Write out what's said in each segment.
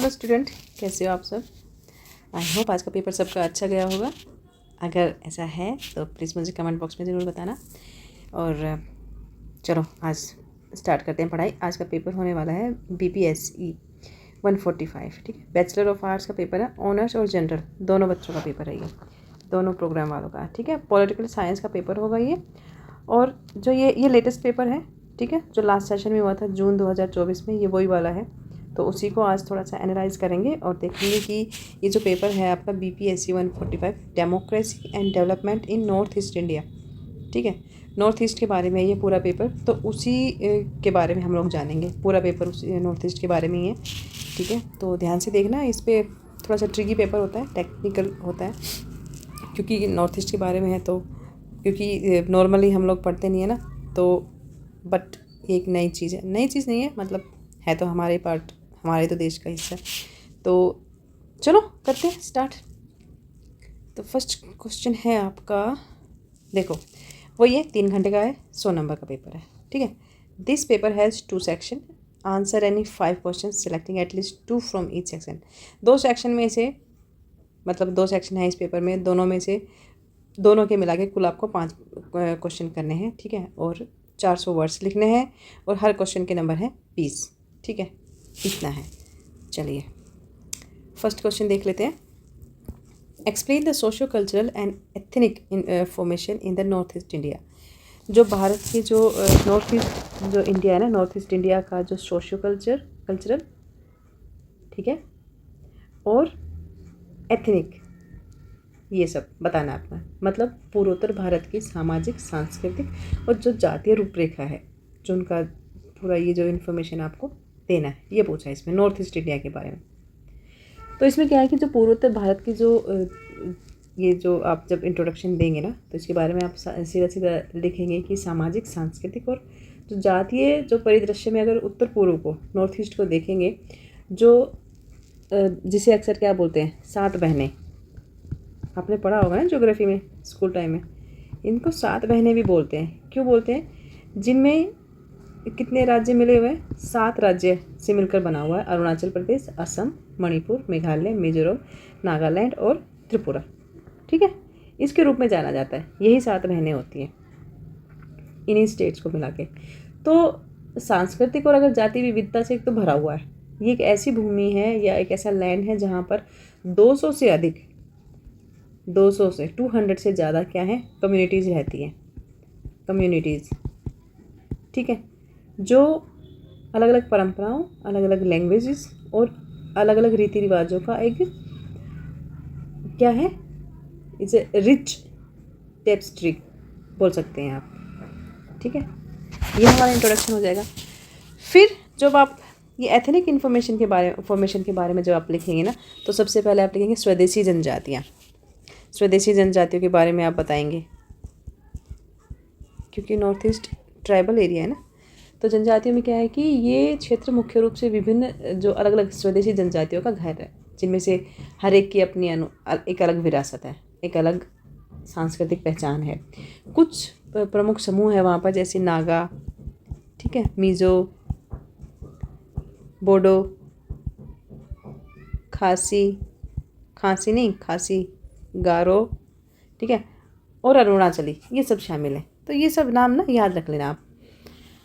Hello student, कैसे हो आप सब। आई होप आज का पेपर सबका अच्छा गया होगा। अगर ऐसा है तो प्लीज़ मुझे कमेंट बॉक्स में ज़रूर बताना। और चलो आज स्टार्ट करते हैं पढ़ाई। आज का पेपर होने वाला है BPSE 145, ठीक है। बैचलर ऑफ आर्ट्स का पेपर है। ऑनर्स और जनरल दोनों बच्चों का पेपर है ये, दोनों प्रोग्राम वालों का, ठीक है। पॉलिटिकल साइंस का पेपर होगा ये। और जो ये लेटेस्ट पेपर है, ठीक है, जो लास्ट सेशन में हुआ था जून 2024 में, ये वही वाला है। तो उसी को आज थोड़ा सा एनालाइज करेंगे और देखेंगे कि ये जो पेपर है आपका BPSE 145 democracy and development in north east India, ठीक है। नॉर्थ ईस्ट के बारे में ये पूरा पेपर, तो उसी के बारे में हम लोग जानेंगे। पूरा पेपर उसी नॉर्थ ईस्ट के बारे में ही है, ठीक है। तो ध्यान से देखना, इस पर थोड़ा सा ट्रिकी पेपर होता है, टेक्निकल होता है, क्योंकि नॉर्थ ईस्ट के बारे में है। तो क्योंकि नॉर्मली हम लोग पढ़ते नहीं है ना, तो बट एक नई चीज़ है, नई चीज़ नहीं है, मतलब है तो हमारे पार्ट, हमारे तो देश का हिस्सा। तो चलो करते हैं स्टार्ट। तो फर्स्ट क्वेश्चन है आपका, देखो वो ये 3 घंटे का है, 100 नंबर का पेपर है, ठीक है। This paper has 2 section, answer any 5 question selecting at least 2 from each section. 2 section में से, मतलब 2 सेक्शन है इस पेपर में, दोनों में से दोनों के मिला के कुल आपको 5 क्वेश्चन करने हैं, ठीक है। और 400 वर्ड्स लिखने हैं और हर क्वेश्चन के नंबर है 20, ठीक है। इतना है। चलिए फर्स्ट क्वेश्चन देख लेते हैं। Explain the socio cultural and ethnic formation in the north east India. जो भारत की जो नॉर्थ ईस्ट जो इंडिया है ना, नॉर्थ ईस्ट इंडिया का जो सोशो कल्चरल, ठीक है, और एथनिक, ये सब बताना आपका, मतलब पूर्वोत्तर भारत की सामाजिक, सांस्कृतिक और जो जातीय रूपरेखा है, जो उनका पूरा ये जो इन्फॉर्मेशन आपको देना है, ये पूछा है इसमें नॉर्थ ईस्ट इंडिया के बारे में। तो इसमें क्या है कि जो पूर्वोत्तर भारत की जो ये जो आप जब इंट्रोडक्शन देंगे ना, तो इसके बारे में आप सीधा सीधा लिखेंगे कि सामाजिक, सांस्कृतिक और जो जातीय जो परिदृश्य में अगर उत्तर पूर्व को, नॉर्थ ईस्ट को देखेंगे, जो जिसे अक्सर क्या बोलते हैं, 7 बहनें, आपने पढ़ा होगा ना ज्योग्राफी में, स्कूल टाइम में। इनको 7 बहनें भी बोलते हैं। क्यों बोलते हैं? जिनमें कितने राज्य मिले हुए हैं? 7 राज्य से मिलकर बना हुआ है। अरुणाचल प्रदेश, असम, मणिपुर, मेघालय, मिजोरम, नागालैंड और त्रिपुरा, ठीक है। इसके रूप में जाना जाता है। यही 7 बहनें होती हैं इन्हीं स्टेट्स को मिला के। तो सांस्कृतिक और अगर जाति विविधता से एक तो भरा हुआ है। ये एक ऐसी भूमि है या एक ऐसा लैंड है जहाँ पर 200 से अधिक, 200 से 200 से ज़्यादा क्या है, कम्युनिटीज़ रहती हैं, कम्युनिटीज़, ठीक है, जो अलग अलग परंपराओं, अलग अलग लैंग्वेजेस और अलग अलग रीति रिवाजों का एक क्या है, इट्स ए रिच टेपेस्ट्री बोल सकते हैं आप, ठीक है। ये हमारा इंट्रोडक्शन हो जाएगा। फिर जब आप ये एथनिक इन्फॉर्मेशन के बारे में जब आप लिखेंगे ना, तो सबसे पहले आप लिखेंगे स्वदेशी जनजातियाँ। स्वदेशी जनजातियों के बारे में आप बताएंगे, क्योंकि नॉर्थ ईस्ट ट्राइबल एरिया है ना, तो जनजातियों में क्या है कि ये क्षेत्र मुख्य रूप से विभिन्न जो अलग अलग स्वदेशी जनजातियों का घर है, जिनमें से हर एक की अपनी एक अलग विरासत है, एक अलग सांस्कृतिक पहचान है। कुछ प्रमुख समूह है वहाँ पर, जैसे नागा, ठीक है, मिज़ो, बोडो, खासी, गारो, ठीक है, और अरुणाचली, ये सब शामिल हैं। तो ये सब नाम ना याद रख लेना आप,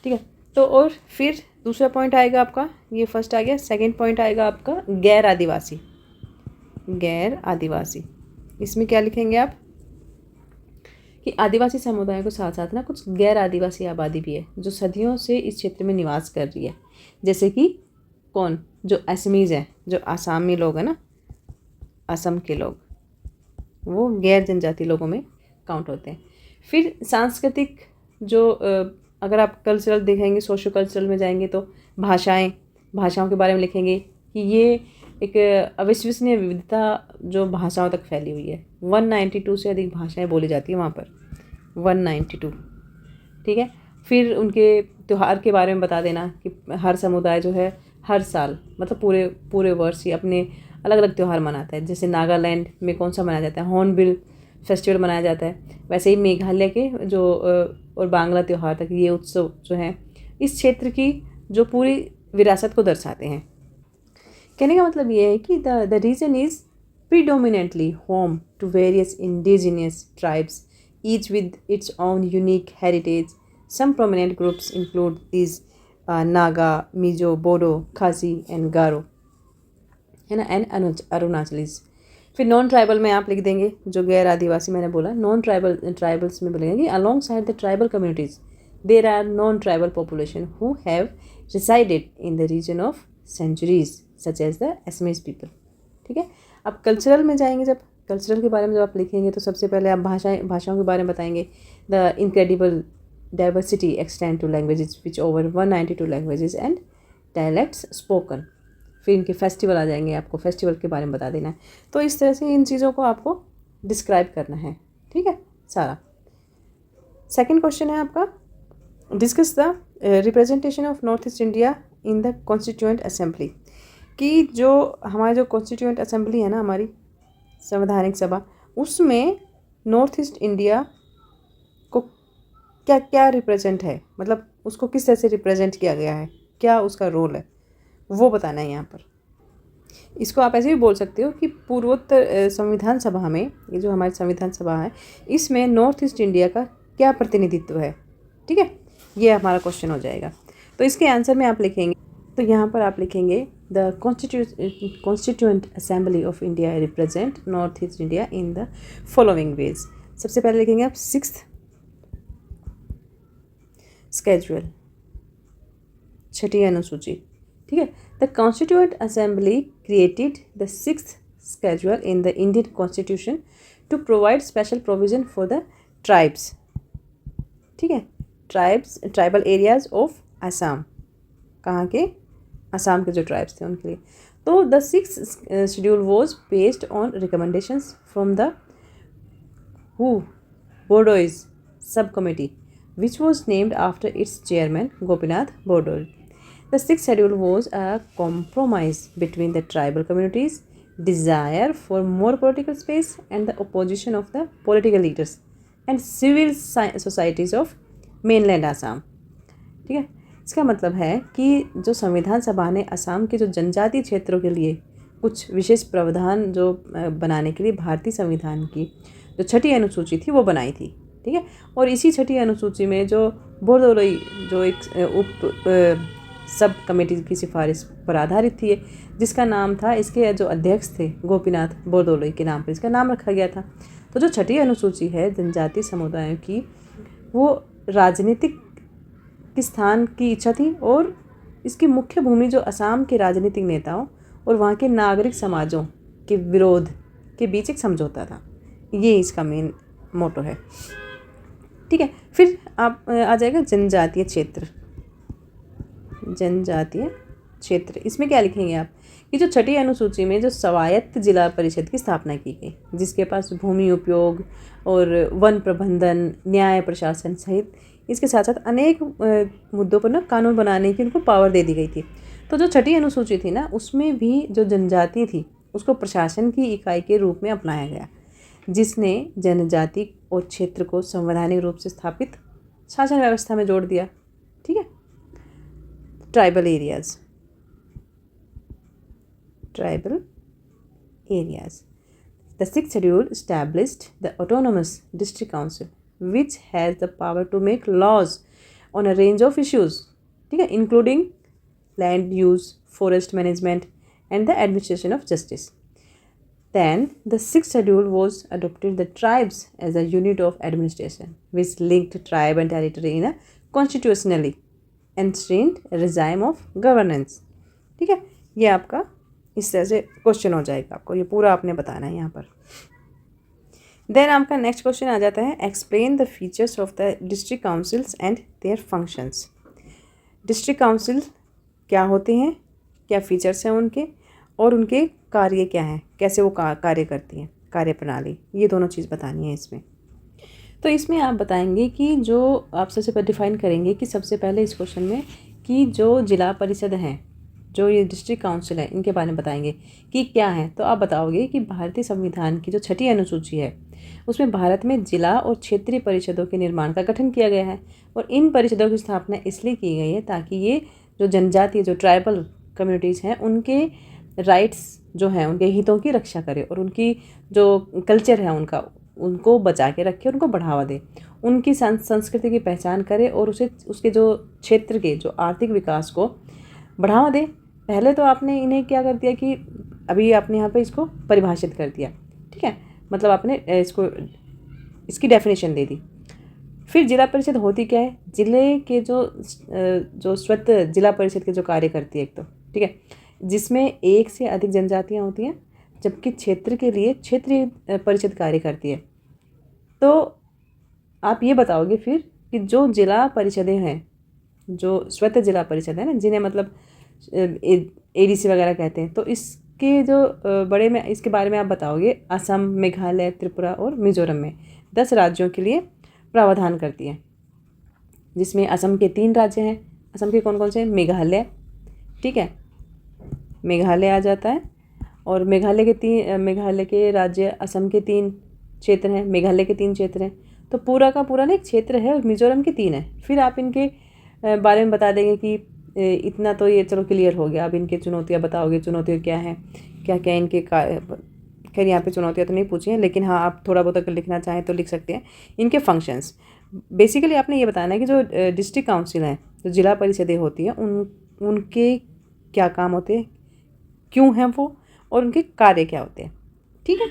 ठीक है। तो और फिर दूसरा पॉइंट आएगा आपका, ये फर्स्ट आ गया। सेकंड पॉइंट आएगा आपका गैर आदिवासी। गैर आदिवासी, इसमें क्या लिखेंगे आप कि आदिवासी समुदाय को साथ साथ ना कुछ गैर आदिवासी आबादी भी है, जो सदियों से इस क्षेत्र में निवास कर रही है। जैसे कि कौन? जो असमीज़ है, जो आसामी लोग हैं ना, असम के लोग, वो गैर जनजाति लोगों में काउंट होते हैं। फिर सांस्कृतिक जो अगर आप कल्चरल देखेंगे, सोशो कल्चरल में जाएंगे तो भाषाओं के बारे में लिखेंगे कि ये एक अविश्वसनीय विविधता जो भाषाओं तक फैली हुई है। 192 से अधिक भाषाएं बोली जाती है वहाँ पर, 192, ठीक है। फिर उनके त्यौहार के बारे में बता देना कि हर समुदाय जो है हर साल, मतलब पूरे वर्ष ही अपने अलग अलग त्यौहार मनाता है। जैसे नागालैंड में कौन सा मनाया जाता है, हॉर्नबिल फेस्टिवल मनाया जाता है। वैसे ही मेघालय के जो और बांग्ला त्यौहार तक, ये उत्सव जो हैं इस क्षेत्र की जो पूरी विरासत को दर्शाते हैं। कहने का मतलब ये है कि the region is predominantly home to various indigenous tribes, each with its own unique heritage. Some prominent groups include these Naga, Mizo, Bodo, Khasi and Garo, है ना, एंड अरुणाचलीज। फिर नॉन ट्राइबल में आप लिख देंगे, जो गैर आदिवासी मैंने बोला, नॉन ट्राइबल्स में बोलेंगे कि alongside the tribal communities there are non tribal population who have resided in the region of centuries such as the Assamese people. ठीक है। अब कल्चरल में जाएंगे, जब कल्चरल के बारे में जब आप लिखेंगे तो सबसे पहले आप भाषाओं के बारे में बताएंगे। The incredible diversity extend to languages which over 192 languages and dialects spoken. फिर इनके फेस्टिवल आ जाएंगे, आपको फेस्टिवल के बारे में बता देना है। तो इस तरह से इन चीज़ों को आपको डिस्क्राइब करना है। ठीक है सारा। सेकेंड क्वेश्चन है आपका, discuss the representation of north east India in the constituent assembly. कि जो हमारी जो कॉन्स्टिट्यूएंट असेंबली है ना, हमारी संवैधानिक सभा, उसमें नॉर्थ ईस्ट इंडिया को क्या क्या रिप्रेजेंट है, मतलब उसको किस तरह से रिप्रेजेंट किया गया है, क्या उसका रोल है, वो बताना है यहाँ पर। इसको आप ऐसे भी बोल सकते हो कि पूर्वोत्तर संविधान सभा में, ये जो हमारी संविधान सभा है, इसमें नॉर्थ ईस्ट इंडिया का क्या प्रतिनिधित्व है। ठीक है, ये हमारा क्वेश्चन हो जाएगा। तो इसके आंसर में आप लिखेंगे, तो यहाँ पर आप लिखेंगे the constituent assembly of India represent north east India in the following veg. सबसे पहले लिखेंगे आप 6th स्केड्यूल, 6ठी अनुसूची। ठीक है, the constituent assembly created the 6th schedule in the Indian constitution to provide special provision for the tribes. ठीक है, tribal areas of Assam, कहाँ के, असम के जो ट्राइब्स थे उनके लिए। तो the 6th schedule was based on recommendations from the Bordoloi sub committee which was named after its chairman Gopinath Bordoloi. The 6th schedule was a compromise between the tribal communities desire for more political space and the opposition of the political leaders and civil societies of mainland Assam। ठीक है, इसका मतलब है कि जो संविधान सभा ने असम के जो जनजातीय क्षेत्रों के लिए कुछ विशेष प्रावधान जो बनाने के लिए भारतीय संविधान की जो 6ठी अनुसूची थी वो बनाई थी। ठीक है, और इसी 6ठी अनुसूची में जो बोरदोलोई जो एक उप सब कमेटी की सिफारिश पर आधारित थी, जिसका नाम था, इसके जो अध्यक्ष थे गोपीनाथ बोरदोलोई के नाम पर इसका नाम रखा गया था। तो जो 6ठी अनुसूची है जनजातीय समुदायों की, वो राजनीतिक स्थान की इच्छा थी और इसकी मुख्य भूमि जो असम के राजनीतिक नेताओं और वहाँ के नागरिक समाजों के विरोध के बीच एक समझौता था। ये इसका मेन मोटो है। ठीक है, फिर आप आ जाएगा जनजातीय क्षेत्र। जनजातीय क्षेत्र, इसमें क्या लिखेंगे आप कि जो 6ठी अनुसूची में जो स्वायत्त जिला परिषद की स्थापना की गई, जिसके पास भूमि उपयोग और वन प्रबंधन, न्याय प्रशासन सहित इसके साथ साथ अनेक मुद्दों पर ना कानून बनाने की उनको पावर दे दी गई थी। तो जो 6ठी अनुसूची थी ना, उसमें भी जो जनजाति थी उसको प्रशासन की इकाई के रूप में अपनाया गया, जिसने जनजाति और क्षेत्र को संवैधानिक रूप से स्थापित शासन व्यवस्था में जोड़ दिया। ठीक है, tribal areas, the 6th schedule established the autonomous district council which has the power to make laws on a range of issues, ठीक है, including land use, forest management and the administration of justice. Then the 6th schedule was adopted the tribes as a unit of administration which linked tribe and territory in a constitutionally enshrined regime of governance। ठीक है, ये आपका इस तरह से question हो जाएगा, आपको ये पूरा आपने बताना है यहाँ पर। देन आपका नेक्स्ट क्वेश्चन आ जाता है, explain the features of the district councils and their functions. District council क्या होते हैं, क्या फीचर्स हैं उनके, और उनके कार्य क्या हैं, कैसे वो कार्य करती हैं, कार्यप्रणाली, ये दोनों चीज़ बतानी है इसमें। तो इसमें आप बताएंगे कि जो आप सबसे पहले डिफाइन करेंगे कि सबसे पहले इस क्वेश्चन में कि जो जिला परिषद हैं, जो ये डिस्ट्रिक्ट काउंसिल है, इनके बारे में बताएंगे कि क्या है। तो आप बताओगे कि भारतीय संविधान की जो 6ठी अनुसूची है उसमें भारत में जिला और क्षेत्रीय परिषदों के निर्माण का गठन किया गया है, और इन परिषदों की स्थापना इसलिए की गई है ताकि ये जो जनजातीय जो ट्राइबल कम्युनिटीज़ हैं उनके राइट्स जो हैं, उनके हितों की रक्षा करे और उनकी जो कल्चर है उनका, उनको बचा के रखे, उनको बढ़ावा दे, उनकी संस्कृति की पहचान करे और उसे उसके जो क्षेत्र के जो आर्थिक विकास को बढ़ावा दे। पहले तो आपने इन्हें क्या कर दिया कि अभी आपने यहाँ पे इसको परिभाषित कर दिया, ठीक है, मतलब आपने इसको इसकी डेफिनेशन दे दी। फिर जिला परिषद होती क्या है? जिले के जो स्वतः जिला परिषद के जो कार्य करती है एक तो, ठीक है, जिसमें एक से अधिक जनजातियाँ होती हैं, जबकि क्षेत्र के लिए क्षेत्रीय परिषद कार्य करती है। तो आप ये बताओगे फिर कि जो जिला परिषदें हैं, जो स्वतः जिला परिषद है ना, जिन्हें मतलब एडीसी वगैरह कहते हैं, तो इसके जो बड़े में इसके बारे में आप बताओगे। असम, मेघालय, त्रिपुरा और मिजोरम में 10 राज्यों के लिए प्रावधान करती है, जिसमें असम के 3 राज्य हैं। असम के कौन कौन से हैं? मेघालय, ठीक है, मेघालय आ जाता है, और मेघालय के राज्य असम के 3 क्षेत्र हैं, मेघालय के 3 क्षेत्र हैं, तो पूरा का पूरा ना एक क्षेत्र है, और मिजोरम के 3 हैं। फिर आप इनके बारे में बता देंगे कि इतना तो ये चलो क्लियर हो गया। अब इनकी चुनौतियाँ बताओगे, चुनौतियाँ क्या हैं, क्या क्या इनके खैर यहाँ पे चुनौतियाँ तो नहीं पूछी हैं, लेकिन हाँ आप थोड़ा बहुत अगर लिखना चाहें तो लिख सकते हैं। इनके फंक्शंस बेसिकली आपने ये बताना है कि जो डिस्ट्रिक्ट काउंसिल हैं, जो जिला परिषदें होती हैं, उनके क्या काम होते हैं, क्यों हैं वो, और उनके कार्य क्या होते हैं, ठीक है।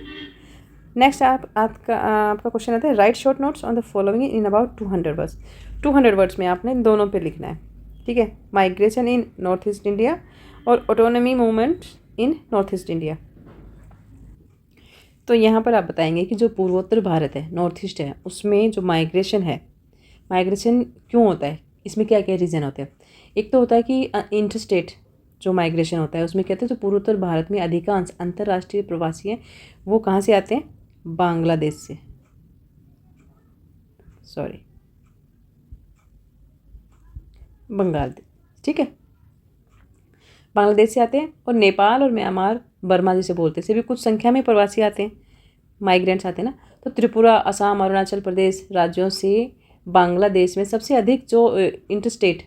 नेक्स्ट आपका क्वेश्चन आता है, write short notes on the following in about 200 words. 200 words में आपने दोनों पे लिखना है, ठीक है। Migration in north east India और autonomy movement in north east India. तो यहाँ पर आप बताएंगे कि जो पूर्वोत्तर भारत है, नॉर्थ ईस्ट है, उसमें जो माइग्रेशन है, माइग्रेशन क्यों होता है, इसमें क्या क्या रीज़न होते हैं। एक तो होता है कि इंटरस्टेट जो माइग्रेशन होता है, उसमें कहते हैं जो पूर्वोत्तर भारत में अधिकांश अंतर्राष्ट्रीय प्रवासी हैं, वो कहाँ से आते हैं? बांग्लादेश से, बांग्लादेश, ठीक है, बांग्लादेश से आते हैं, और नेपाल और म्यांमार, बर्मा जिसे बोलते हैं, से भी कुछ संख्या में प्रवासी आते हैं, माइग्रेंट्स आते हैं ना। तो त्रिपुरा, असम, अरुणाचल प्रदेश राज्यों से बांग्लादेश में सबसे अधिक जो इंटरस्टेट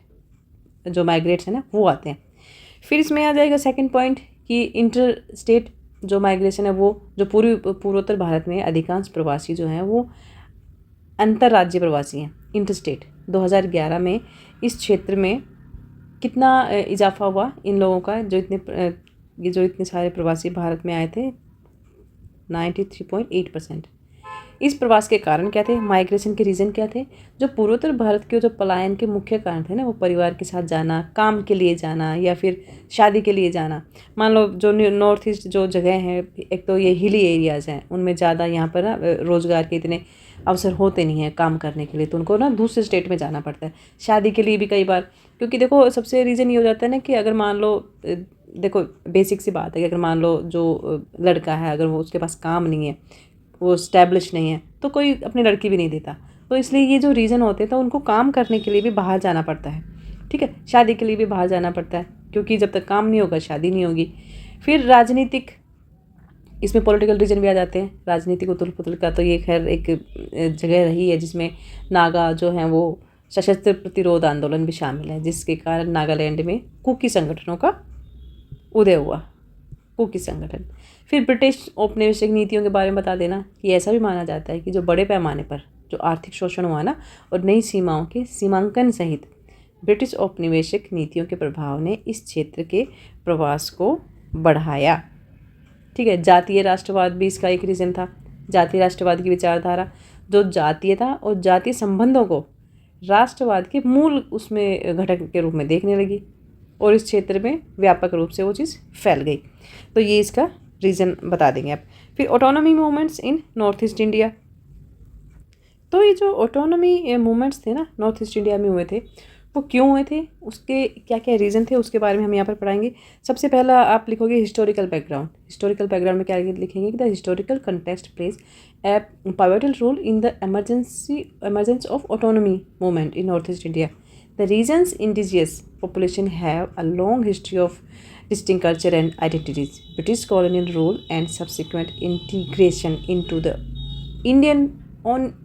जो माइग्रेट्स हैं ना, वो आते हैं। फिर इसमें आ जाएगा सेकंड पॉइंट कि इंटर स्टेट जो माइग्रेशन है, वो जो पूर्वोत्तर भारत में अधिकांश प्रवासी जो हैं वो अंतर्राज्यीय प्रवासी हैं, इंटरस्टेट। 2011 में इस क्षेत्र में कितना इजाफा हुआ इन लोगों का, जो इतने सारे प्रवासी भारत में आए थे, 93.8%। इस प्रवास के कारण क्या थे, माइग्रेशन के रीज़न क्या थे? जो पूर्वोत्तर भारत के जो पलायन के मुख्य कारण थे ना, वो परिवार के साथ जाना, काम के लिए जाना, या फिर शादी के लिए जाना। मान लो जो नॉर्थ ईस्ट जो जगह हैं, एक तो ये हिली एरियाज़ हैं, उनमें ज़्यादा यहाँ पर ना रोज़गार के इतने अवसर होते नहीं हैं काम करने के लिए, तो उनको ना दूसरे स्टेट में जाना पड़ता है शादी के लिए भी कई बार। क्योंकि देखो सबसे रीज़न ये हो जाता है ना कि अगर मान लो, देखो बेसिक सी बात है कि अगर मान लो जो लड़का है, अगर वो उसके पास काम नहीं है, वो स्टैब्लिश नहीं है, तो कोई अपनी लड़की भी नहीं देता। तो इसलिए ये जो रीज़न होते हैं, तो उनको काम करने के लिए भी बाहर जाना पड़ता है, ठीक है, शादी के लिए भी बाहर जाना पड़ता है, क्योंकि जब तक काम नहीं होगा शादी नहीं होगी। फिर राजनीतिक, इसमें पॉलिटिकल रीजन भी आ जाते हैं। राजनीतिक उथल पुथल का तो ये खैर एक जगह रही है, जिसमें नागा जो हैं वो सशस्त्र प्रतिरोध आंदोलन भी शामिल है, जिसके कारण नागालैंड में कुकी संगठनों का उदय हुआ, कुकी संगठन। फिर ब्रिटिश औपनिवेशिक नीतियों के बारे में बता देना कि ऐसा भी माना जाता है कि जो बड़े पैमाने पर जो आर्थिक शोषण हुआ ना, और नई सीमाओं के सीमांकन सहित ब्रिटिश औपनिवेशिक नीतियों के प्रभाव ने इस क्षेत्र के प्रवास को बढ़ाया, ठीक है। जातीय राष्ट्रवाद भी इसका एक रीज़न था। जातीय राष्ट्रवाद की विचारधारा जो जातीयता और जातीय संबंधों को राष्ट्रवाद के मूल उसमें घटक के रूप में देखने लगी, और इस क्षेत्र में व्यापक रूप से वो चीज़ फैल गई। तो ये इसका रीज़न बता देंगे आप। फिर ऑटोनॉमी मूवमेंट्स इन नॉर्थ ईस्ट इंडिया। तो ये जो ऑटोनॉमी मूवमेंट्स थे ना, नॉर्थ ईस्ट इंडिया में हुए थे, वो क्यों हुए थे, उसके क्या क्या रीज़न थे, उसके बारे में हम यहाँ पर पढ़ाएंगे। सबसे पहला आप लिखोगे हिस्टोरिकल बैकग्राउंड। हिस्टोरिकल बैकग्राउंड में क्या लिखेंगे कि the historical context plays a pivotal role in the emergence of autonomy movement in northeast India. The region's indigenous population have a long history of distinct culture and identities. British colonial rule and subsequent integration into the Indian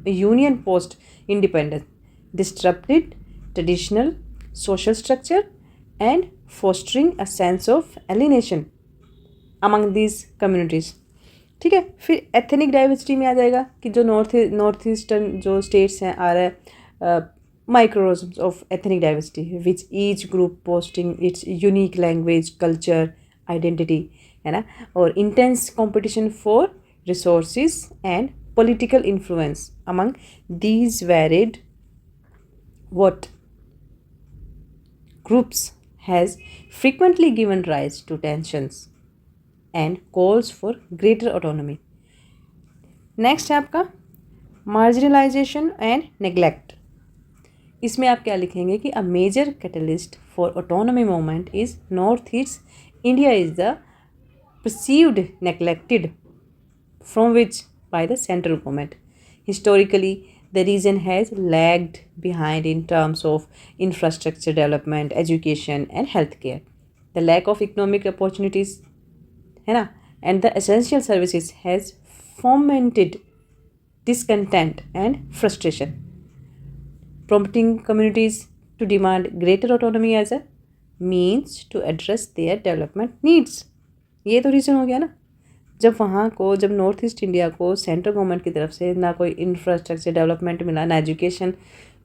Union post-independence disrupted traditional social structure and fostering a sense of alienation among these communities. ठीक है, फिर ethnic diversity में आ जाएगा कि जो north eastern जो states हैं are microcosms of ethnic diversity, which each group posting its unique language, culture, identity, है ना, और intense competition for resources and political influence among these varied what groups has frequently given rise to tensions and calls for greater autonomy. Next है आपका marginalisation and neglect. इसमें आप क्या लिखेंगे कि a major catalyst for autonomy movement is North east India is the perceived neglected from which by the central government. Historically, the region has lagged behind in terms of infrastructure development, education, and healthcare. The lack of economic opportunities, है ना, and the essential services has fomented discontent and frustration, prompting communities to demand greater autonomy as a means to address their development needs. ये तो reason हो गया ना, जब north east India को central government की तरफ से ना कोई इंफ्रास्ट्रक्चर डेवलपमेंट मिला, ना एजुकेशन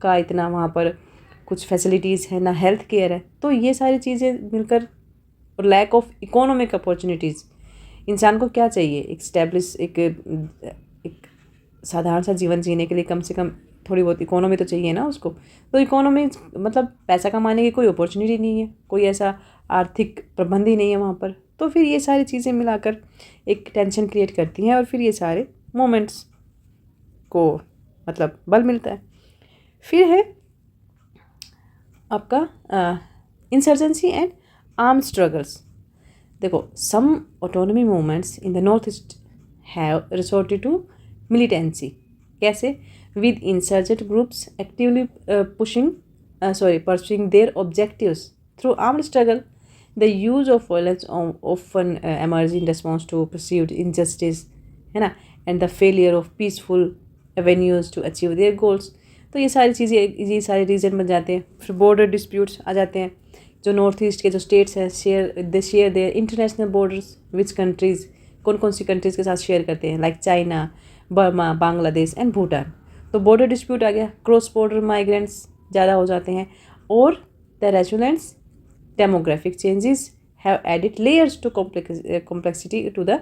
का इतना वहाँ पर कुछ फैसिलिटीज़ है, ना हेल्थ केयर है, तो ये सारी चीज़ें मिलकर और लैक ऑफ इकोनॉमिक अपॉर्चुनिटीज़, इंसान को क्या चाहिए, एक साधारण सा जीवन जीने के लिए कम से कम थोड़ी बहुत इकोनॉमी तो चाहिए ना उसको। तो इकोनॉमी मतलब पैसा कमाने की कोई अपॉर्चुनिटी नहीं है, कोई ऐसा आर्थिक प्रबंध ही नहीं है वहाँ पर। तो फिर ये सारी चीज़ें मिलाकर एक टेंशन क्रिएट करती हैं और फिर ये सारे मोमेंट्स को मतलब बल मिलता है। फिर है आपका इंसर्जेंसी एंड आर्म स्ट्रगल्स। देखो, some autonomy movements in the north east have resorted to militancy. कैसे? With insurgent groups actively pursuing their objectives through armed struggle. The use of violence often emerges in response to perceived injustice, है ना, and the failure of peaceful avenues to achieve their goals. तो ये सारी चीज़ें, ये सारे reason बन जाते हैं। फिर बॉर्डर डिस्प्यूट्स आ जाते हैं। जो नॉर्थ ईस्ट के जो स्टेट्स हैं share their international borders which countries, कौन कौन सी कंट्रीज़ के साथ शेयर करते हैं, like China, Burma, Bangladesh and Bhutan. तो बॉर्डर डिस्प्यूट आ गया, क्रॉस बॉर्डर माइग्रेंट्स ज़्यादा हो जाते हैं, और the रेजुलेंट्स demographic changes have added layers to complexity to the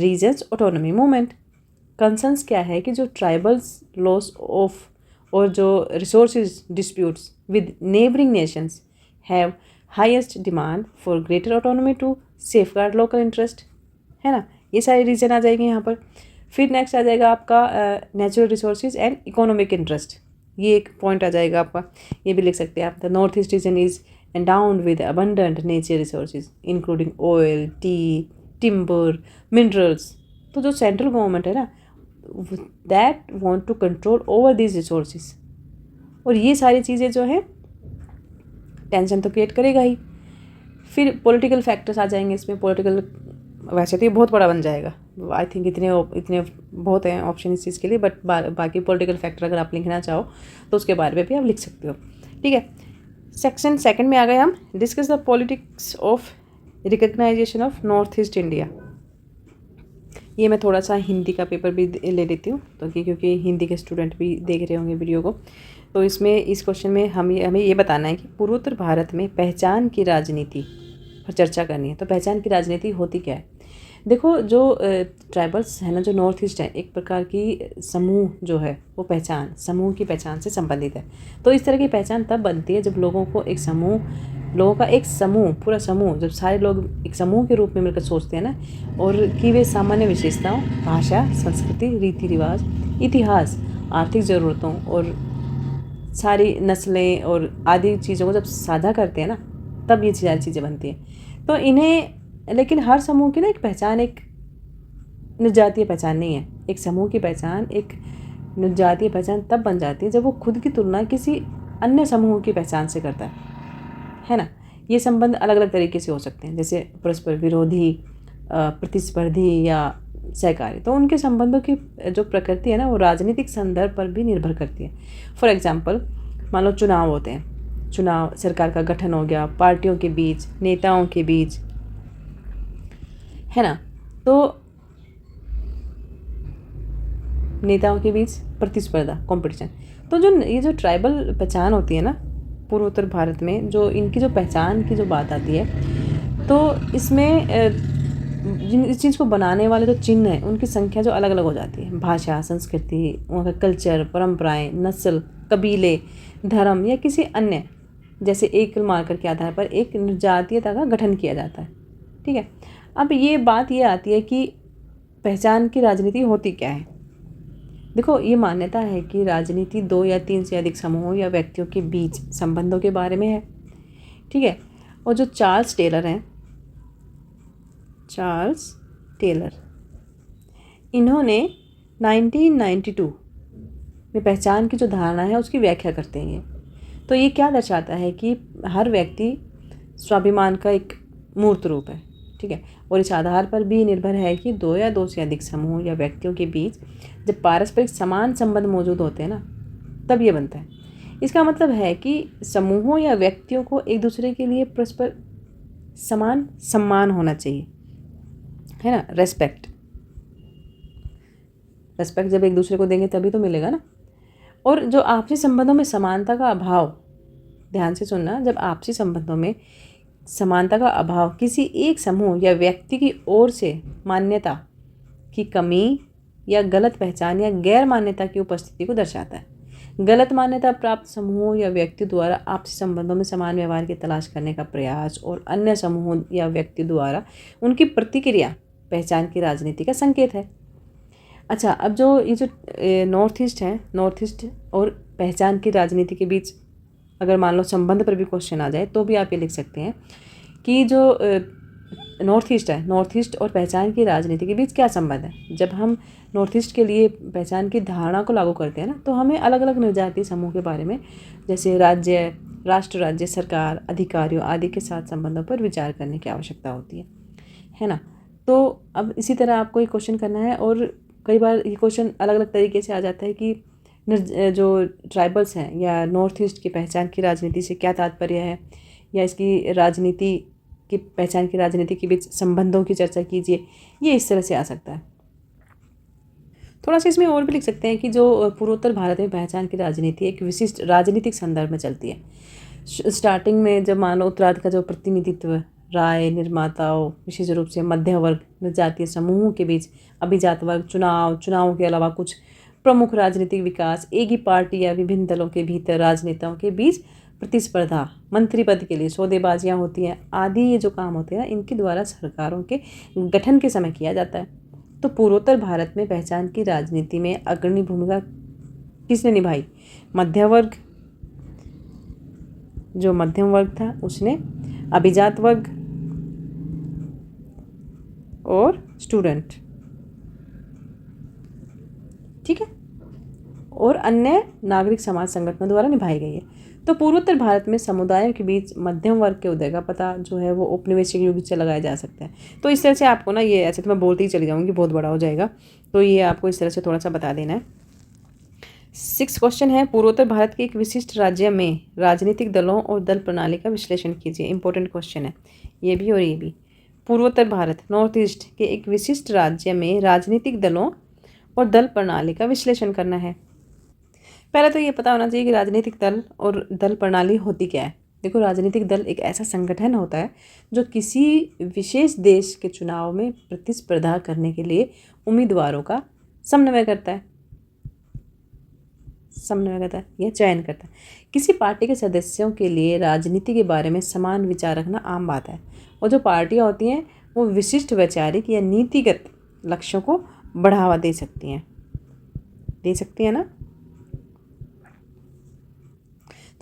region's autonomy movement. Concerns क्या है कि जो tribals loss of और जो resources disputes with neighboring nations have highest demand for greater autonomy to safeguard local interest, है ना, ये सारी रीजन आ जाएंगे यहाँ पर। फिर नेक्स्ट आ जाएगा आपका natural resources and economic interest. ये एक पॉइंट आ जाएगा आपका, ये भी लिख सकते हैं आप। The north east region is endowed with abundant nature resources including oil, tea, timber, minerals. तो जो सेंट्रल गवर्नमेंट है ना, that want to control over these resources, और ये सारी चीज़ें जो है टेंशन तो क्रिएट करेगा ही। फिर पॉलिटिकल फैक्टर्स आ जाएंगे इसमें। पॉलिटिकल वैसे तो ये बहुत बड़ा बन जाएगा, आई थिंक इतने बहुत हैं ऑप्शन इस चीज़ के लिए, बट बाकी पॉलिटिकल फैक्टर अगर आप लिखना चाहो तो उसके बारे में भी आप लिख सकते हो। ठीक है, सेक्शन सेकंड में आ गए हम, discuss the politics of recognisation of north east India. ये मैं थोड़ा सा हिंदी का पेपर भी ले लेती हूँ, तो क्योंकि हिंदी के स्टूडेंट भी देख रहे होंगे वीडियो को। तो इसमें इस क्वेश्चन में हमें ये बताना है कि पूर्वोत्तर भारत में पहचान की राजनीति पर चर्चा करनी है। तो पहचान की राजनीति होती क्या है? देखो, जो ट्राइबल्स है ना, जो नॉर्थ ईस्ट है, एक प्रकार की समूह जो है वो पहचान, समूह की पहचान से संबंधित है। तो इस तरह की पहचान तब बनती है जब लोगों का एक समूह, पूरा समूह, जब सारे लोग एक समूह के रूप में मिलकर सोचते हैं ना, और कि वे सामान्य विशेषताओं, भाषा, संस्कृति, रीति रिवाज, इतिहास, आर्थिक ज़रूरतों और सारी नस्लें और आदि चीज़ों को जब साझा करते हैं ना, तब ये सारी चीज़ें बनती हैं। तो इन्हें, लेकिन हर समूह की ना एक पहचान, एक जातीय पहचान नहीं है। एक समूह की पहचान, एक जातीय पहचान तब बन जाती है जब वो खुद की तुलना किसी अन्य समूह की पहचान से करता है ना। ये संबंध अलग अलग तरीके से हो सकते हैं, जैसे परस्पर विरोधी, प्रतिस्पर्धी या सहकारी। तो उनके संबंधों की जो प्रकृति है ना, वो राजनीतिक संदर्भ पर भी निर्भर करती है। फॉर एग्जाम्पल, मान लो चुनाव होते हैं, चुनाव, सरकार का गठन हो गया, पार्टियों के बीच, नेताओं के बीच, है ना, तो नेताओं के बीच प्रतिस्पर्धा, कंपटीशन। तो जो ये जो ट्राइबल पहचान होती है ना पूर्वोत्तर भारत में, जो इनकी जो पहचान की जो बात आती है, तो इसमें इस चीज़ को बनाने वाले जो चिन्ह हैं उनकी संख्या जो अलग अलग हो जाती है। भाषा, संस्कृति, वहाँ का कल्चर, परंपराएं, नस्ल, कबीले, धर्म या किसी अन्य जैसे एकल मार्कर के आधार पर एक जातीयता का गठन किया जाता है। ठीक है, अब ये बात ये आती है कि पहचान की राजनीति होती क्या है। देखो, ये मान्यता है कि राजनीति 2 या 3 से अधिक समूहों या व्यक्तियों के बीच संबंधों के बारे में है। ठीक है, और जो चार्ल्स टेलर हैं, चार्ल्स टेलर, इन्होंने 1992 में पहचान की जो धारणा है उसकी व्याख्या करते हैं ये। तो ये क्या दर्शाता है कि हर व्यक्ति स्वाभिमान का एक मूर्त रूप है। ठीक है, और इस आधार पर भी निर्भर है कि 2 या 2 से अधिक समूह या व्यक्तियों के बीच जब पारस्परिक समान संबंध मौजूद होते हैं ना, तब ये बनता है। इसका मतलब है कि समूहों या व्यक्तियों को एक दूसरे के लिए परस्पर समान सम्मान होना चाहिए, है ना। रेस्पेक्ट जब एक दूसरे को देंगे तभी तो मिलेगा ना। और जो आपसी संबंधों में समानता का अभाव, ध्यान से सुनना, जब आपसी संबंधों में समानता का अभाव किसी एक समूह या व्यक्ति की ओर से मान्यता की कमी या गलत पहचान या गैर मान्यता की उपस्थिति को दर्शाता है। गलत मान्यता प्राप्त समूहों या व्यक्ति द्वारा आपसी संबंधों में समान व्यवहार की तलाश करने का प्रयास और अन्य समूहों या व्यक्ति द्वारा उनकी प्रतिक्रिया पहचान की राजनीति का संकेत है। अच्छा, अब जो ये जो नॉर्थ ईस्ट है, नॉर्थ ईस्ट और पहचान की राजनीति के बीच अगर मान लो संबंध पर भी क्वेश्चन आ जाए तो भी आप ये लिख सकते हैं कि जो नॉर्थ ईस्ट है, नॉर्थ ईस्ट और पहचान की राजनीति के बीच क्या संबंध है। जब हम नॉर्थ ईस्ट के लिए पहचान की धारणा को लागू करते हैं ना, तो हमें अलग अलग निर्जातीय समूह के बारे में, जैसे राज्य, राष्ट्र राज्य, सरकार, अधिकारियों आदि के साथ संबंधों पर विचार करने की आवश्यकता होती है ना। तो अब इसी तरह आपको ये क्वेश्चन करना है, और कई बार ये क्वेश्चन अलग अलग तरीके से आ जाता है कि जो ट्राइबल्स हैं या नॉर्थ ईस्ट की पहचान की राजनीति से क्या तात्पर्य है, या इसकी राजनीति की पहचान की राजनीति के बीच संबंधों की चर्चा कीजिए। ये इस तरह से आ सकता है। थोड़ा सा इसमें और भी लिख सकते हैं कि जो पूर्वोत्तर भारत में पहचान की राजनीति एक विशिष्ट राजनीतिक संदर्भ में चलती है। स्टार्टिंग में जब मानव उत्तरार्ध का जो प्रतिनिधित्व राय निर्माताओं, विशेष रूप से मध्य वर्ग जातीय समूहों के बीच अभिजात वर्ग, चुनावों के अलावा कुछ प्रमुख राजनीतिक विकास, एक ही पार्टी या विभिन्न दलों के भीतर राजनेताओं के बीच प्रतिस्पर्धा, मंत्री पद के लिए सौदेबाजियाँ होती हैं आदि, ये जो काम होते हैं इनके द्वारा सरकारों के गठन के समय किया जाता है। तो पूर्वोत्तर भारत में पहचान की राजनीति में अग्रणी भूमिका किसने निभाई? मध्य वर्ग, जो मध्यम वर्ग था उसने, अभिजात वर्ग और स्टूडेंट, ठीक है, और अन्य नागरिक समाज संगठनों द्वारा निभाई गई है। तो पूर्वोत्तर भारत में समुदायों के बीच मध्यम वर्ग के उदय का पता जो है वो औपनिवेशिक युग से लगाया जा सकता है। तो इस तरह से आपको ना, ये ऐसे तो मैं बोलती ही चली जाऊँगी, बहुत बड़ा हो जाएगा, तो ये आपको इस तरह से थोड़ा सा बता देना है। 6 क्वेश्चन है, पूर्वोत्तर भारत के एक विशिष्ट राज्य में राजनीतिक दलों और दल प्रणाली का विश्लेषण कीजिए। इंपॉर्टेंट क्वेश्चन है ये भी और ये भी। पूर्वोत्तर भारत, नॉर्थ ईस्ट के एक विशिष्ट राज्य में राजनीतिक दलों और दल प्रणाली का विश्लेषण करना है। पहले तो ये पता होना चाहिए कि राजनीतिक दल और दल प्रणाली होती क्या है। देखो, राजनीतिक दल एक ऐसा संगठन होता है जो किसी विशेष देश के चुनाव में प्रतिस्पर्धा करने के लिए उम्मीदवारों का समन्वय करता है या चयन करता है। किसी पार्टी के सदस्यों के लिए राजनीति के बारे में समान विचार रखना आम बात है, और जो पार्टियां होती हैं वो विशिष्ट वैचारिक या नीतिगत लक्ष्यों को बढ़ावा दे सकती हैं ना।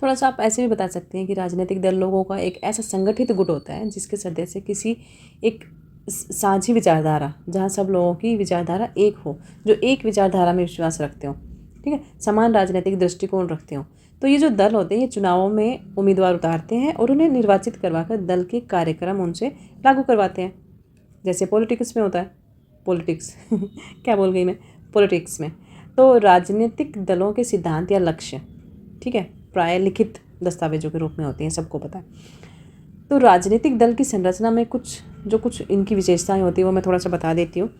थोड़ा सा आप ऐसे भी बता सकते हैं कि राजनीतिक दल लोगों का एक ऐसा संगठित गुट होता है जिसके सदस्य किसी एक साझी विचारधारा, जहाँ सब लोगों की विचारधारा एक हो, जो एक विचारधारा में विश्वास रखते हो, ठीक है, समान राजनीतिक दृष्टिकोण रखते हो। तो ये जो दल होते हैं ये चुनावों में उम्मीदवार उतारते हैं और उन्हें निर्वाचित करवाकर दल के कार्यक्रम उनसे लागू करवाते हैं, जैसे पॉलिटिक्स में होता है। पॉलिटिक्स क्या बोल गई मैं, पॉलिटिक्स में। तो राजनीतिक दलों के सिद्धांत या लक्ष्य, ठीक है, प्राय लिखित दस्तावेजों के रूप में होती हैं, सबको पता है। तो राजनीतिक दल की संरचना में कुछ जो कुछ इनकी विशेषताएं होती है वो मैं थोड़ा सा बता देती हूँ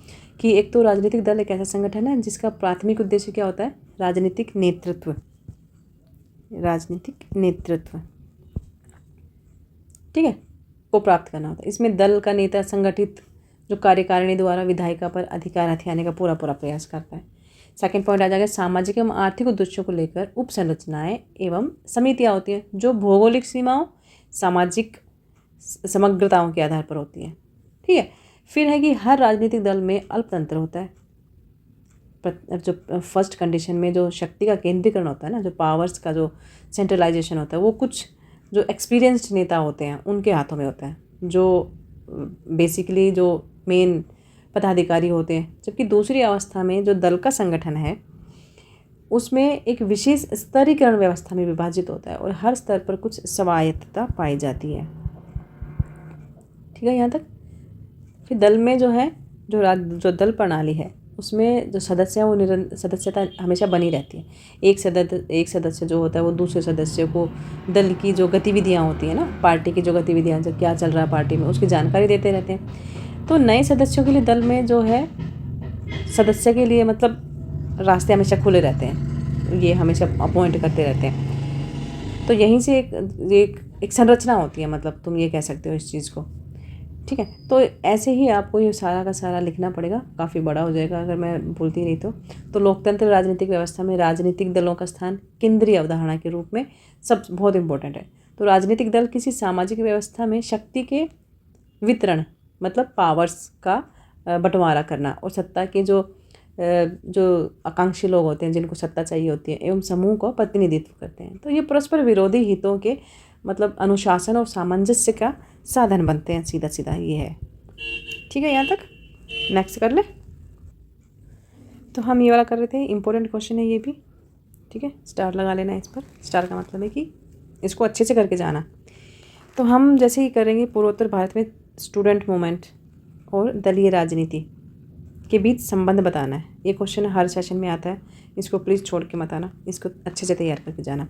कि एक तो राजनीतिक दल एक ऐसा संगठन है जिसका प्राथमिक उद्देश्य क्या होता है, राजनीतिक नेतृत्व, राजनीतिक नेतृत्व, ठीक है, को प्राप्त करना होता है। इसमें दल का नेता संगठित जो कार्यकारिणी द्वारा विधायिका पर अधिकार हथियाने का पूरा प्रयास करता है। सेकंड पॉइंट आ जाएगा सामाजिक एवं आर्थिक उद्देश्यों को लेकर उप संरचनाएं एवं समितियां होती हैं जो भौगोलिक सीमाओं, सामाजिक समग्रताओं के आधार पर होती है, ठीक है। फिर है कि हर राजनीतिक दल में अल्पतंत्र होता है। जो फर्स्ट कंडीशन में जो शक्ति का केंद्रीकरण होता है ना, जो पावर्स का जो सेंट्रलाइजेशन होता है, वो कुछ जो एक्सपीरियंस्ड नेता होते हैं उनके हाथों में होता है, जो बेसिकली जो मेन पदाधिकारी होते हैं। जबकि दूसरी अवस्था में जो दल का संगठन है उसमें एक विशेष स्तरीकरण व्यवस्था में विभाजित होता है और हर स्तर पर कुछ स्वायत्तता पाई जाती है, ठीक है यहाँ तक। फिर दल में जो है जो दल प्रणाली है उसमें जो सदस्य है वो सदस्यता हमेशा बनी रहती है। एक सदस्य जो होता है वो दूसरे सदस्य को दल की जो गतिविधियाँ होती हैं ना, पार्टी की जो गतिविधियाँ, जो क्या चल रहा है पार्टी में, उसकी जानकारी देते रहते हैं। तो नए सदस्यों के लिए दल में जो है सदस्य के लिए मतलब रास्ते हमेशा खुले रहते हैं, ये हमेशा अपॉइंट करते रहते हैं। तो यहीं से एक संरचना होती है, मतलब तुम ये कह सकते हो इस चीज़ को, ठीक है। तो ऐसे ही आपको ये सारा का सारा लिखना पड़ेगा, काफ़ी बड़ा हो जाएगा अगर मैं भूलती रही तो लोकतंत्र राजनीतिक व्यवस्था में राजनीतिक दलों का स्थान केंद्रीय अवधारणा के रूप में सब बहुत इंपॉर्टेंट है। तो राजनीतिक दल किसी सामाजिक व्यवस्था में शक्ति के वितरण, मतलब पावर्स का बंटवारा करना और सत्ता के जो आकांक्षी लोग होते हैं जिनको सत्ता चाहिए होती है एवं समूह का प्रतिनिधित्व करते हैं। तो ये परस्पर विरोधी हितों के मतलब अनुशासन और सामंजस्य का साधन बनते हैं, सीधा सीधा ये है, ठीक है। यहाँ तक नेक्स्ट कर ले। तो हम ये वाला कर रहे थे, इम्पोर्टेंट क्वेश्चन है ये भी, ठीक है। स्टार लगा लेना इस पर, स्टार का मतलब है कि इसको अच्छे से करके जाना। तो हम जैसे ही करेंगे पूर्वोत्तर भारत में स्टूडेंट मूवमेंट और दलीय राजनीति के बीच संबंध बताना है। ये क्वेश्चन हर सेशन में आता है, इसको प्लीज़ छोड़ के मत आना, इसको अच्छे से तैयार करके जाना।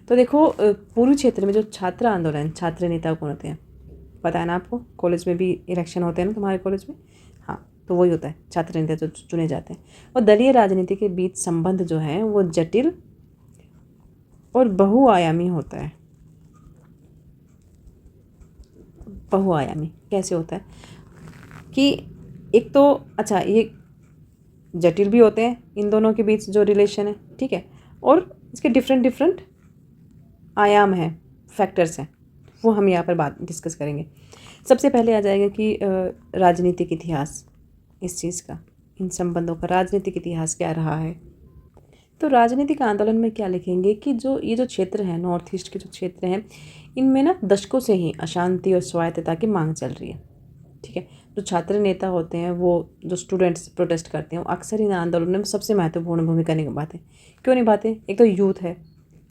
तो देखो पूर्वी क्षेत्र में जो छात्र आंदोलन, छात्र नेता कौन होते हैं पता है ना आपको, कॉलेज में भी इलेक्शन होते हैं ना तुम्हारे कॉलेज में, हाँ, तो वही होता है छात्र नेता जो चुने जाते हैं। और दलीय राजनीति के बीच संबंध जो है वो जटिल और बहुआयामी होता है। बहुआयामी कैसे होता है कि एक तो अच्छा ये जटिल भी होते हैं इन दोनों के बीच जो रिलेशन है, ठीक है, और इसके डिफरेंट आयाम हैं, फैक्टर्स हैं, वो हम यहाँ पर बात डिस्कस करेंगे। सबसे पहले आ जाएगा कि राजनीतिक इतिहास इस चीज़ का, इन संबंधों का राजनीतिक इतिहास क्या रहा है। तो राजनीतिक आंदोलन में क्या लिखेंगे कि ये जो क्षेत्र है, नॉर्थ ईस्ट के जो क्षेत्र हैं, इनमें ना दशकों से ही अशांति और स्वायत्तता की मांग चल रही है, ठीक है। जो छात्र नेता होते हैं, वो जो स्टूडेंट्स प्रोटेस्ट करते हैं, वो अक्सर इन आंदोलनों में सबसे महत्वपूर्ण भूमिका निभाते हैं। क्यों निभाते? एक तो यूथ है,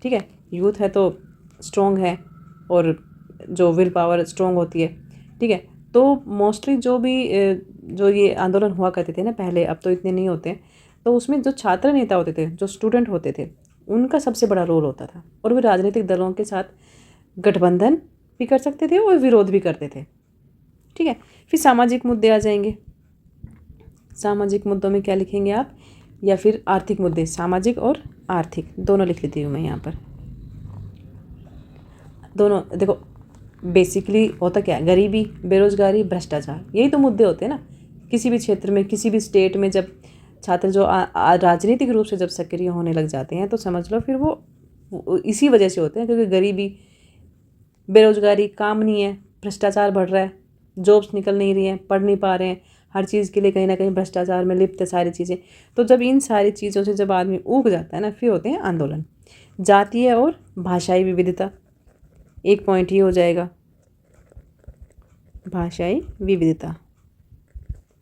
ठीक है, यूथ है तो स्ट्रॉन्ग है और जो विल पावर स्ट्रॉन्ग होती है, ठीक है। तो मोस्टली जो ये आंदोलन हुआ करते थे ना पहले, अब तो इतने नहीं होते, तो उसमें जो छात्र नेता होते थे, जो स्टूडेंट होते थे, उनका सबसे बड़ा रोल होता था। और वे राजनीतिक दलों के साथ गठबंधन भी कर सकते थे और विरोध भी करते थे, ठीक है। फिर सामाजिक मुद्दे आ जाएंगे। सामाजिक मुद्दों में क्या लिखेंगे आप, या फिर आर्थिक मुद्दे, सामाजिक और आर्थिक दोनों लिख लेती हूँ मैं यहाँ पर। दोनों देखो, बेसिकली होता क्या है, गरीबी, बेरोजगारी, भ्रष्टाचार, यही तो मुद्दे होते हैं ना किसी भी क्षेत्र में, किसी भी स्टेट में। जब छात्र जो राजनीतिक रूप से जब सक्रिय होने लग जाते हैं तो समझ लो फिर वो इसी वजह से होते हैं, क्योंकि गरीबी, बेरोजगारी, काम नहीं है, भ्रष्टाचार बढ़ रहा है, जॉब्स निकल नहीं रही हैं, पढ़ नहीं पा रहे हैं, हर चीज़ के लिए कहीं ना कहीं भ्रष्टाचार में लिप्त है सारी चीज़ें। तो जब इन सारी चीज़ों से जब आदमी ऊब जाता है ना, फिर होते हैं आंदोलन। जातीय और भाषाई विविधता, एक पॉइंट ये हो जाएगा, भाषाई विविधता,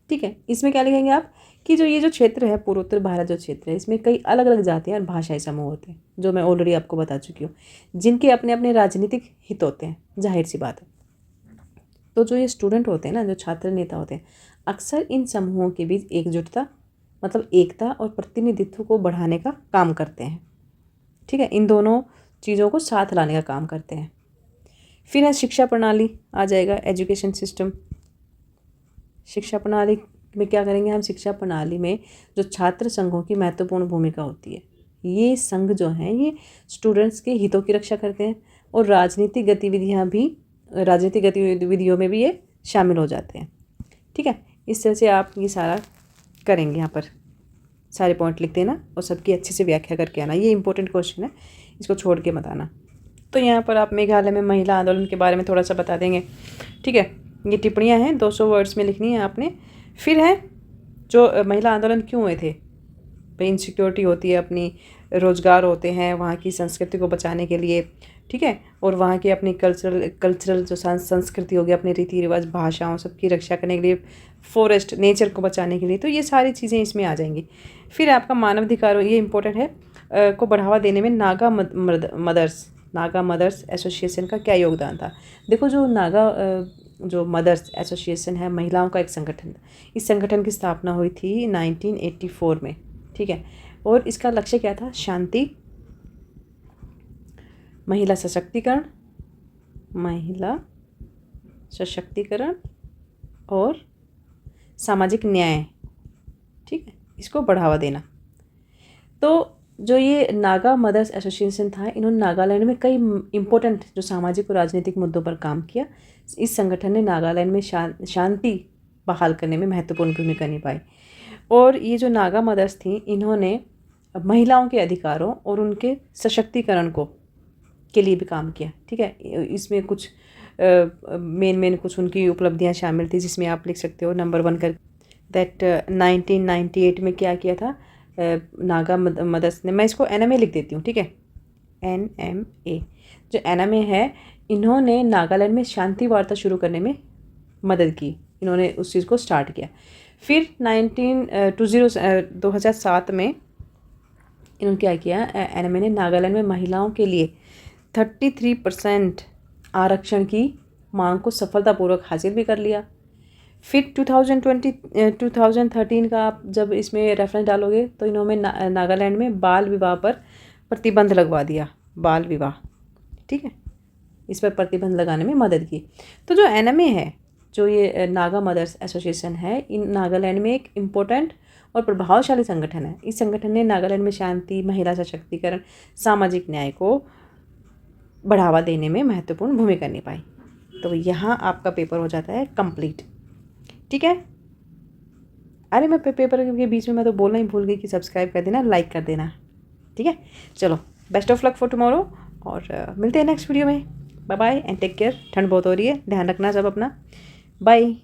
ठीक है। इसमें क्या लिखेंगे आप कि ये जो क्षेत्र है, पूर्वोत्तर भारत जो क्षेत्र है, इसमें कई अलग अलग जातियाँ और भाषाई समूह होते हैं, जो मैं ऑलरेडी आपको बता चुकी हूँ, जिनके अपने अपने राजनीतिक हित होते हैं, जाहिर सी बात है। तो जो ये स्टूडेंट होते हैं ना, जो छात्र नेता होते हैं, अक्सर इन समूहों के बीच एकजुटता, मतलब एकता और प्रतिनिधित्व को बढ़ाने का काम करते हैं, ठीक है। इन दोनों चीज़ों को साथ लाने का काम करते हैं। फिर है शिक्षा प्रणाली आ जाएगा, एजुकेशन सिस्टम, शिक्षा प्रणाली में क्या करेंगे हम, शिक्षा प्रणाली में जो छात्र संघों की महत्वपूर्ण भूमिका होती है, ये संघ जो हैं ये स्टूडेंट्स के हितों की रक्षा करते हैं और राजनीतिक गतिविधियों में भी ये शामिल हो जाते हैं। ठीक है, इस तरह से आप ये सारा करेंगे, यहाँ पर सारे पॉइंट लिख देना और सबकी अच्छे से व्याख्या करके आना। ये इंपॉर्टेंट क्वेश्चन है, इसको छोड़ के मत आना। तो यहाँ पर आप मेघालय में महिला आंदोलन के बारे में थोड़ा सा बता देंगे। ठीक है, ये टिप्पणियाँ हैं, 200 वर्ड्स में लिखनी है आपने। फिर है जो महिला आंदोलन क्यों हुए थे, भाई इनसिक्योरिटी होती है, अपनी रोज़गार होते हैं, वहाँ की संस्कृति को बचाने के लिए। ठीक है, और वहाँ की अपनी कल्चरल जो संस्कृति होगी, अपने रीति रिवाज, भाषाओं, सबकी रक्षा करने के लिए, फॉरेस्ट नेचर को बचाने के लिए, तो ये सारी चीज़ें इसमें आ जाएंगी। फिर आपका मानवाधिकारों, ये इंपॉर्टेंट है, को बढ़ावा देने में नागा मदर्स एसोसिएशन का क्या योगदान था। देखो जो जो मदर्स एसोसिएशन है, महिलाओं का एक संगठन, इस संगठन की स्थापना हुई थी 1984 में। ठीक है, और इसका लक्ष्य क्या था, शांति, महिला सशक्तिकरण और सामाजिक न्याय। ठीक है, इसको बढ़ावा देना। तो जो ये नागा मदर्स एसोसिएशन था, इन्होंने नागालैंड में कई इम्पोर्टेंट जो सामाजिक और राजनीतिक मुद्दों पर काम किया। इस संगठन ने नागालैंड में शांति बहाल करने में महत्वपूर्ण भूमिका निभाई। और ये जो नागा मदर्स थी, इन्होंने महिलाओं के अधिकारों और उनके सशक्तिकरण के लिए भी काम किया। ठीक है, इसमें कुछ मेन कुछ उनकी उपलब्धियां शामिल थी, जिसमें आप लिख सकते हो नंबर 1 कर दैट 1998 में क्या किया था नागा मदर्स ने, मैं इसको NMA लिख देती हूँ। ठीक है, NMA, जो NMA है, इन्होंने नागालैंड में शांति वार्ता शुरू करने में मदद की, इन्होंने उस चीज़ को स्टार्ट किया। फिर 2007 में इन्होंने क्या किया, NMA ने नागालैंड में महिलाओं के लिए 33% आरक्षण की मांग को सफलतापूर्वक हासिल भी कर लिया। फिर 2013 का आप जब इसमें रेफरेंस डालोगे तो इन्होंने नागालैंड में बाल विवाह पर प्रतिबंध लगवा दिया, बाल विवाह। ठीक है, इस पर प्रतिबंध लगाने में मदद की। तो जो NMA है, जो ये नागा मदर्स एसोसिएशन है, इन नागालैंड में एक इम्पोर्टेंट और प्रभावशाली संगठन है। इस संगठन ने नागालैंड में शांति, महिला सशक्तिकरण, सामाजिक न्याय को बढ़ावा देने में महत्वपूर्ण भूमिका निभाई। तो यहाँ आपका पेपर हो जाता है कंप्लीट। ठीक है, अरे मैं पेपर के बीच में मैं तो बोलना ही भूल गई कि सब्सक्राइब कर देना, लाइक कर देना। ठीक है, चलो best of luck for tomorrow और मिलते हैं नेक्स्ट वीडियो में। Bye bye and take care. ठंड बहुत हो रही है, ध्यान रखना सब अपना। बाय।